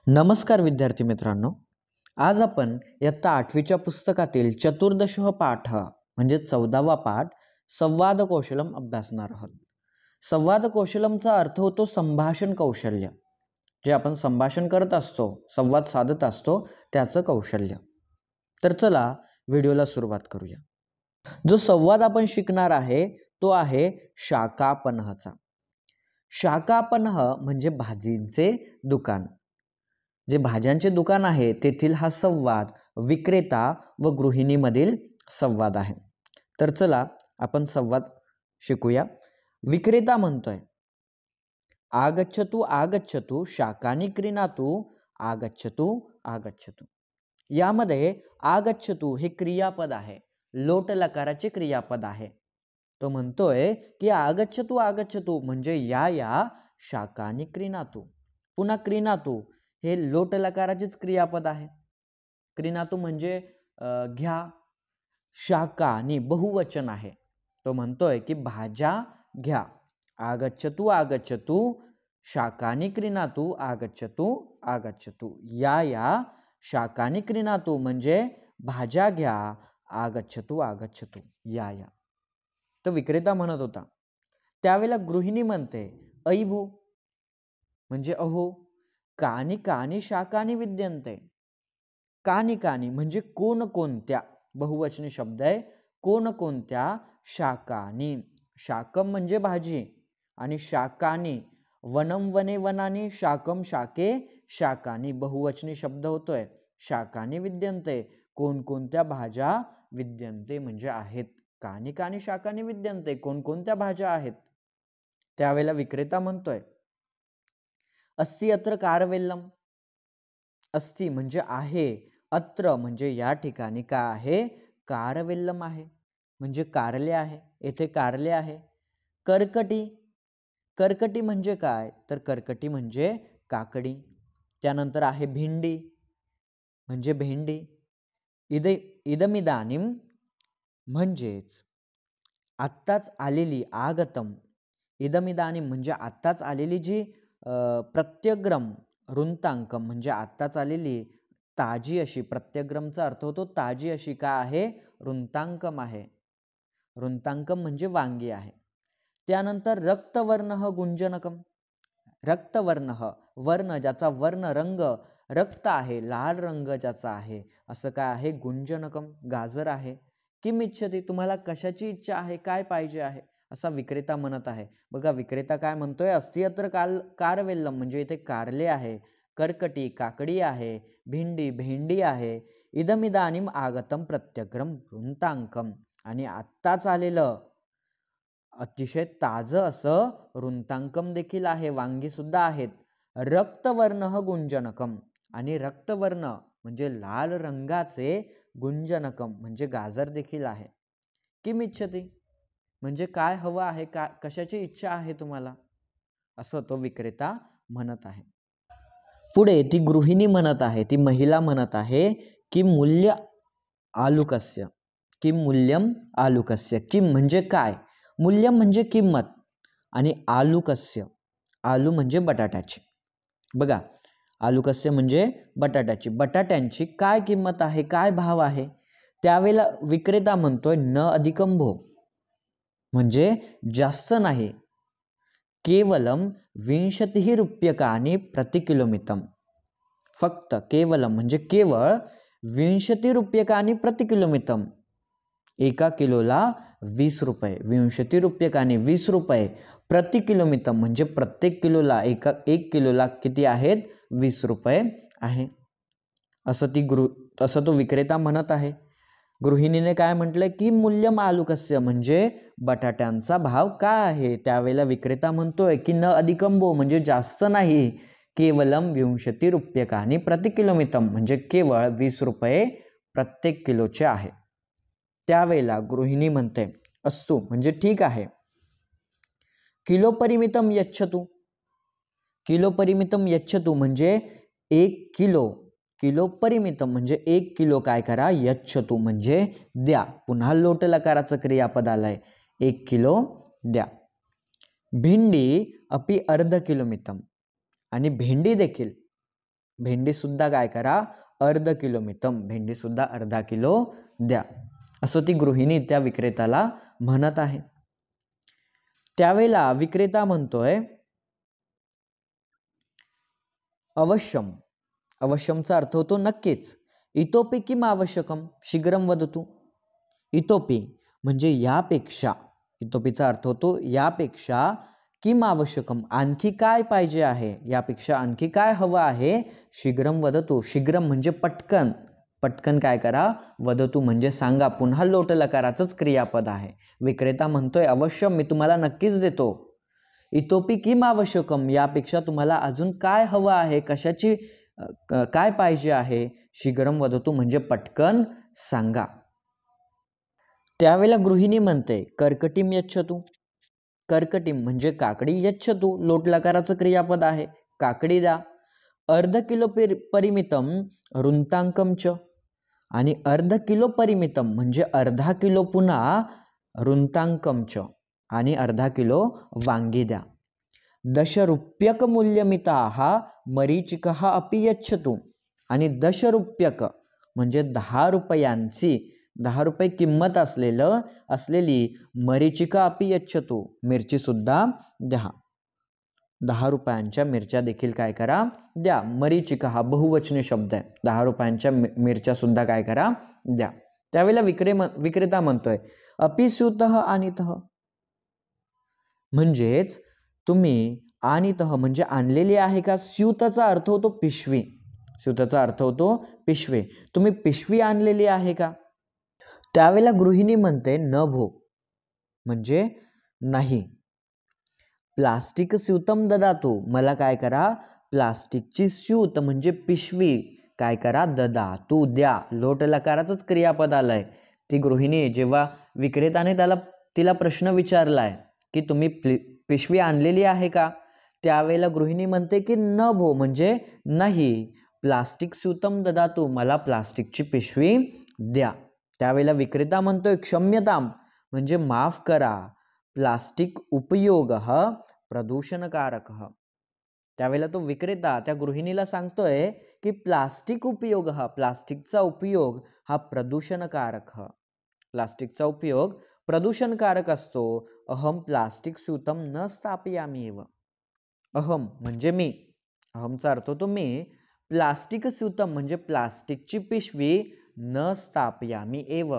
नमस्कार विद्यार्थी मित्रांनो, आज आपण इयत्ता 8वीच्या पुस्तकातील चतुर्दशः पाठ म्हणजे 14वा पाठ संवाद कौशलम अभ्यासणार आहोत. संवाद कौशलमचा अर्थ होतो संभाषण कौशल्य. जे आपण संभाषण करत असतो, संवाद साधत असतो त्याचं कौशल्य. तर चला व्हिडिओला सुरुवात करूया. जो संवाद आपण शिकणार आहे तो आहे शाकापनहचा. शाकापनह म्हणजे भाजींचे दुकान. जे भाज्यांचे दुकान आहे तेथील हा संवाद विक्रेता व गृहिणीमधील संवाद आहे. तर चला आपण संवाद शिकूया. विक्रेता म्हणतोय, आगच्छतु आगच्छतु शाकानि क्रीणातु आगच्छतु आगच्छतु. यामध्ये आगच्छतु हे क्रियापद आहे, लोट लकाराचे क्रियापद आहे. तो म्हणतोय की आगच्छतु आगच्छतु म्हणजे या शाकानि क्रीणातु. पुन्हा क्रीणातु हे लोट लकाराचेच क्रियापद आहे. क्रीणातु म्हणजे घ्या. शाकानि बहुवचन आहे. तो म्हणतोय की भाज्या घ्या. आगच्छतु आगच्छतु शाकानि क्रीणातु आगच्छतु आगच्छतु. या शाकानि क्रीणातु म्हणजे भाज्या घ्या. आगच्छतु आगच्छतु या. तर विक्रेता म्हणत होता. त्यावेळेला गृहिणी म्हणते ऐ भो म्हणजे अहो, कानी कानी शाकानी विद्यन्ते. कानी कानी म्हणजे कोणकोणत्या, बहुवचनी शब्द आहे. कोणकोणत्या शाकानी. शाकम म्हणजे भाजी आणि शाकानी वनम वने वनानी शाकम शाके शाकानी बहुवचनी शब्द होतोय. शाकानी विद्यन्ते कोणकोणत्या भाज्या विद्यन्ते म्हणजे आहेत. कानी कानी शाकानी विद्यन्ते कोणकोणत्या भाज्या आहेत. त्यावेळेला विक्रेता म्हणतोय अस्ति अत्र कारवेल्लम. अस्ति म्हणजे आहे, अत्र म्हणजे या ठिकाणी काय आहे, कारवेल्लम आहे म्हणजे कारले आहे. येथे कारले आहे. करकटी. करकटी म्हणजे काय, तर करकटी म्हणजे काकडी. त्यानंतर आहे भेंडी म्हणजे भेंडी. इदमिदानीम म्हणजेच आत्ताच आलेली. आगतम इदमिदानीम म्हणजे आत्ताच आलेली. जी प्रत्यग्रम रुंतांकम म्हणजे आत्ताच आलेली ताजी अशी. प्रत्यग्रमचा अर्थ होतो ताजी अशी. काय आहे, रुंतांकम आहे. रुंतांकम म्हणजे वांगी आहे. त्यानंतर रक्तवर्ण गुंजनकम. रक्तवर्ण वर्ण ज्याचा वर्ण रंग रक्त आहे, लाल रंग ज्याचा आहे, असं काय आहे, गुंजनकम गाजर आहे. किम इच्छती तुम्हाला कशाची इच्छा आहे, काय पाहिजे आहे, असा विक्रेता म्हणत आहे. बघा विक्रेता काय म्हणतोय, अस्ति अत्र कारवेल्लम म्हणजे इथे कारले आहे. करकटी काकडी आहे. भिंडी भेंडी आहे. इदमिदानीम आगतम प्रत्यग्रम रुंतांकम आणि आत्ताच आलेलं अतिशय ताजं असं रुंतांकम देखील आहे. वांगी सुद्धा आहेत. रक्तवर्ण गुंजनकम आणि रक्तवर्ण म्हणजे लाल रंगाचे गुंजनकम म्हणजे गाजर देखील आहे. किम इच्छती म्हणजे काय हवं आहे, कशाची इच्छा आहे तुम्हाला, असं तो विक्रेता म्हणत आहे. पुढे ती गृहिणी म्हणत आहे, ती महिला म्हणत आहे की मूल्य आलुकस्य. किम मूल्यम आलुकस्य. किम म्हणजे काय, मूल्यम म्हणजे किंमत आणि आलुकस्य आलू म्हणजे बटाट्याची. बघा आलुकस्य म्हणजे बटाट्याची. बटाट्यांची काय किंमत आहे, काय भाव आहे. त्यावेळेला विक्रेता म्हणतोय न अधिकम भो म्हणजे जास्त नाही. केवलम 20 रूप्यकानी प्रति किलोमितम. फक्त केवलम म्हणजे केवळ 20 रूप्यकानी प्रति किलोमितम. एका किलोला 20 रुपये. 20 रूप्यकानी 20 रुपये प्रति किलोमितम म्हणजे प्रत्येक किलोला एक किलोला किती आहेत, 20 रुपये आहे. असं तो विक्रेता म्हणत आहे. गृहिणीने काय म्हटलंय की मूल्यम आलुकस्य म्हणजे बटाट्यांचा भाव काय आहे. त्यावेळेला विक्रेता म्हणतोय की न अधिकंबो म्हणजे जास्त नाही. केवलम 20 रूप्यकानी प्रति किलोमितम म्हणजे केवळ 20 रुपये प्रत्येक किलोचे आहे. त्यावेळेला गृहिणी म्हणते अस्तु म्हणजे ठीक आहे. किलो परिमितम यच्छतु. किलो परिमितम यच्छतु म्हणजे 1 किलो. किलो परिमितम म्हणजे 1 किलो काय करा, यच्छतु म्हणजे द्या. पुन्हा लोट लकाराचं क्रियापद आलंय. 1 किलो द्या. भेंडी अपि अर्ध किलोमितम आणि भेंडी देखील भेंडी सुद्धा काय करा, अर्ध किलो मितम, भेंडी सुद्धा अर्धा किलो द्या, असं ती गृहिणी त्या विक्रेत्याला म्हणत आहे. त्यावेळेला विक्रेता म्हणतोय अवश्यम. अवश्यमचा अर्थ होतो नक्कीच. इतोपि किम आवश्यकम शीघ्रम वदतु. इतोपि म्हणजे यापेक्षा, इतोपीचा अर्थ होतो यापेक्षा, किम आवश्यकम आणखी काय पाहिजे आहे, यापेक्षा आणखी काय हवं आहे, शीघ्रम वदतु, शीघ्रम म्हणजे पटकन, पटकन काय करा, वदतु म्हणजे सांगा, पुन्हा लोट लकाराचंच क्रियापद आहे. विक्रेता म्हणतोय अवश्य मी तुम्हाला नक्कीच देतो. इतोपि किम आवश्यकम यापेक्षा तुम्हाला अजून काय हवं आहे, कशाची काय पाहिजे आहे, शीघ्रम वदतु म्हणजे पटकन सांगा. त्यावेळेला गृहिणी म्हणते कर्कटीम यच्छतु. कर्कटीम म्हणजे काकडी, यच्छतु लोट लकाराचं क्रियापद आहे, काकडी द्या. अर्ध किलो परिमितम रुंतांकम च, आणि अर्ध किलो परिमितम म्हणजे अर्धा किलो पुन्हा रुंतांकम च, आणि अर्धा किलो वांगी द्या. 10 रूप्यक मूल्यमिताः मरीचिकः अपि यच्छतु, आणि 10 रूप्यक म्हणजे 10 रुपयांची, 10 रुपये किंमत असलेली मरीचिका अपि यच्छतु, मिरची सुद्धा द्या. 10 रुपयांच्या मिरच्या देखील काय करा, द्या. मरीचिका हा बहुवचनी शब्द आहे, 10 रुपयांच्या मिरच्या सुद्धा काय करा, द्या. त्यावेळेला विक्रेता म्हणतोय अपि स्यूतः आनीतः, म्हणजेच तुम्ही आनीतः म्हणजे आणलेली आहे का, स्यूतचा अर्थ होतो पिशवी, स्यूतचा अर्थ होतो पिशवी, तुम्ही पिशवी आणलेली आहे का. त्यावेळेला गृहिणी म्हणते न भो म्हणजे नाही. प्लास्टिक स्यूतम ददातु, मला काय करा, प्लास्टिकची स्यूत म्हणजे पिशवी काय करा, ददातु द्या, लोट लकाराचंच क्रियापद आलंय. ती गृहिणी जेव्हा विक्रेताने तिला प्रश्न विचारलाय की तुम्ही पिशवी आणलेली आहे का, त्यावेळेला गृहिणी म्हणते की न भो म्हणजे नाही, प्लास्टिक स्यूतम ददातु मला प्लास्टिकची पिशवी द्या. त्यावेळेला विक्रेता म्हणतोय क्षम्यताम म्हणजे माफ करा, प्लास्टिक उपयोग प्रदूषणकारक. त्यावेळेला तो विक्रेता त्या गृहिणीला सांगतोय की प्लास्टिक उपयोग प्लास्टिकचा उपयोग हा प्रदूषणकारक, प्लास्टिकचा उपयोग प्रदूषणकारक असतो. अहम प्लास्टिक स्यूतम न स्थापयामी एव. अहम म्हणजे मी, अहमचा अर्थ होतो मी, प्लास्टिक स्यूतम म्हणजे प्लास्टिकची पिशवी, न स्थापयामी एव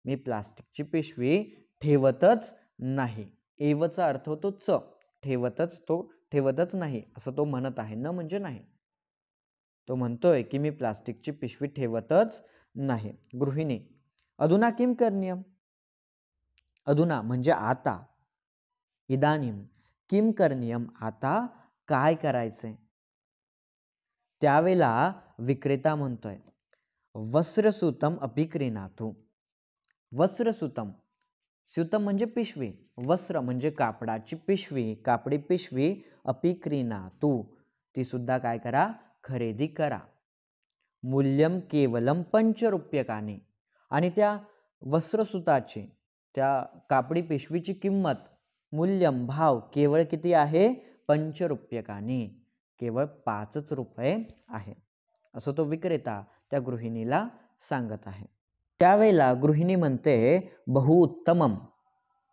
मी प्लास्टिकची पिशवी ठेवतच नाही. एवचा अर्थ होतो च, ठेवतच नाही असं तो म्हणत आहे, न म्हणजे नाही. तो म्हणतोय की मी प्लास्टिकची पिशवी ठेवतच नाही. गृहिणी अधुना किम करणीयम, अधुना म्हणजे आता, इदानीम किम करणीयम आता काय करायचंय. त्यावेळेला विक्रेता म्हणतोय वस्त्रसूतम अपि क्रीणातु. वस्त्रसूतम, स्यूतम म्हणजे पिशवी, वस्त्र म्हणजे कापडाची पिशवी, कापडी पिशवी, अपि क्रीणातु ती सुद्धा काय करा, खरेदी करा. मूल्यम केवलम 5 रूप्यकानी, आणि त्या वस्त्रसूताची, त्या कापडी पिशवीची किंमत, मूल्यम भाव केवळ किती आहे, 5 रूप्यकानी, केवळ 5 रुपये आहे, असं तो विक्रेता त्या गृहिणीला सांगत आहे. त्यावेळेला गृहिणी म्हणते बहुउत्तमम.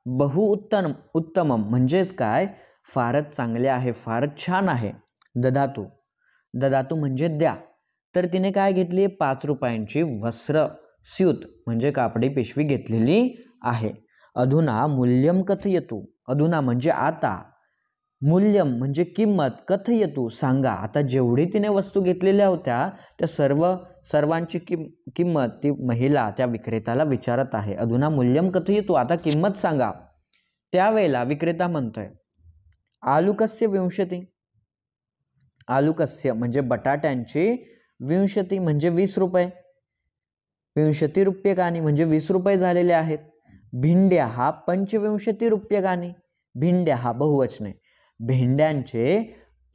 बहुउत्तमम म्हणजेच काय, फारच चांगले आहे, फारच छान आहे. ददातु, ददातु म्हणजे द्या. तर तिने काय घेतली, 5 रुपयांची वस्त्र स्यूत म्हणजे कापडी पिशवी घेतलेली आहे. अधुना मूल्यम कथयतु, अधुना म्हणजे आता, मूल्यम म्हणजे किंमत, कथयतु सांगा. आता जेवढी तिने वस्तू घेतलेल्या होत्या त्या सर्वांची किंमत ती महिला त्या विक्रेत्याला विचारत आहे. अधुना मूल्यम कथयतु, आता किंमत सांगा. त्यावेळेला विक्रेता म्हणतोय आलूकस्य 20. आलूकस्य म्हणजे बटाट्यांची 20 म्हणजे 20 रुपये, 20 रूप्यकानी म्हणजे 20 रुपये झालेले आहेत. भिंड्या हा 25 रूप्यकानी, भिंड्या हा बहुवचने, भेंड्यांचे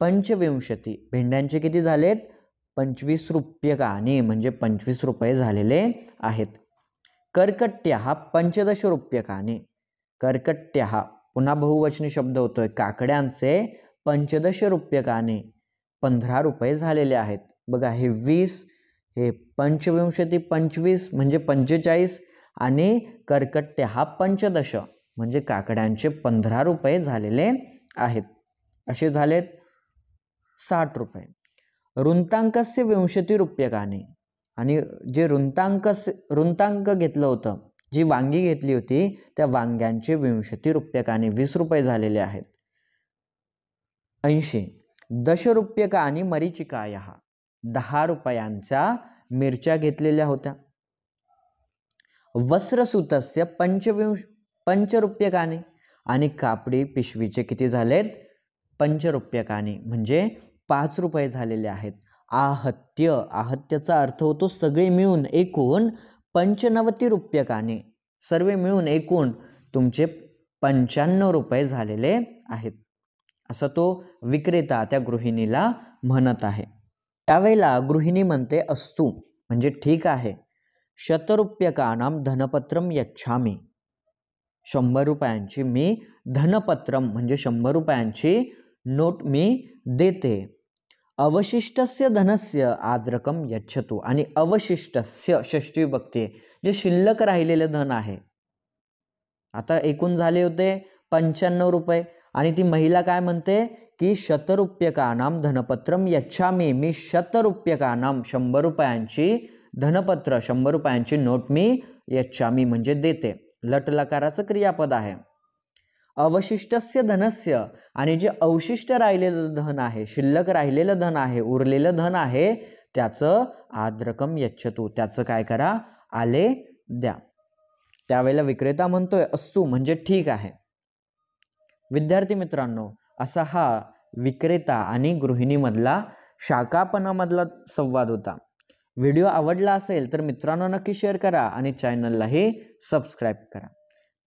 25, भेंड्यांचे किती झालेत, 25 रूप्यकानी म्हणजे 25 रुपये झालेले आहेत. कर्कट्या हा 15 रूप्यकानी, कर्कट्या हा पुन्हा बहुवचनी शब्द होतोय, काकड्यांचे 15 रूप्यकानी, 15 रुपये झालेले आहेत. बघा हे 20, हे पंचविंशती 25 म्हणजे 45 आणि कर्कट्टे हा पंचदश म्हणजे काकड्यांचे 15 रुपये झालेले आहेत. असे झालेत 60 रुपये. ऋंतांकस्य 20 रूप्यकाने आणि जे ऋंतांक घेतलं होतं, जी वांगी घेतली होती त्या वांग्यांचे 20 रूप्यकाने 20 रुपये झालेले आहेत. 80 दशरूप्यकानी मरीचिकाया 10 रुपयांच्या मिरच्या घेतलेल्या होत्या. वस्त्रसूतस्य 5 रूप्यकाने आणि कापडी पिशवीचे किती झालेत 5 रूप्यकाने म्हणजे 5 रुपये झालेले आहेत. आहत्याचा अर्थ होतो सगळे मिळून एकूण 95 रूप्यकाने, सर्व मिळून एकूण तुमचे 95 रुपये झालेले आहेत असं तो विक्रेता त्या गृहिणीला म्हणत आहे. त्यावेळेला गृहिणी म्हणते अस्तु म्हणजे ठीक आहे. 100 रूप्यकानां धनपत्रम यच्छामी 100 रुपयांची मी धनपत्रम म्हणजे 100 रुपयांची नोट मी देते. अवशिष्टस्य धनस्य आद्रकम यच्छतु आणि अवशिष्टस्य षष्ठी विभक्ती जे शिल्लक राहिलेले धन आहे. आता एकूण झाले होते 95 रुपये आणि ती महिला काय म्हणते की 100 रूप्यकानां धनपत्रम यच्छामी मी 100 रूप्यकानां 100 रुपयांची धनपत्र 100 रुपयांची नोट मी यच्छामी म्हणजे देते. लट लकाराचं क्रियापद आहे. अवशिष्टस्य धनस्य आणि जे अवशिष्ट राहिलेलं धन आहे, शिल्लक राहिलेलं धन आहे, उरलेलं धन आहे त्याचं आद्रकम यच्छतु त्याचं काय करा आले द्या. त्यावेळेला विक्रेता म्हणतोय अस्तु म्हणजे ठीक आहे. विद्यार्थी मित्रांनो असा हा विक्रेता आणि गृहिणीमधला शाकापनामधला संवाद होता. व्हिडिओ आवडला असेल तर मित्रांनो नक्की शेअर करा आणि चॅनललाही सबस्क्राईब करा.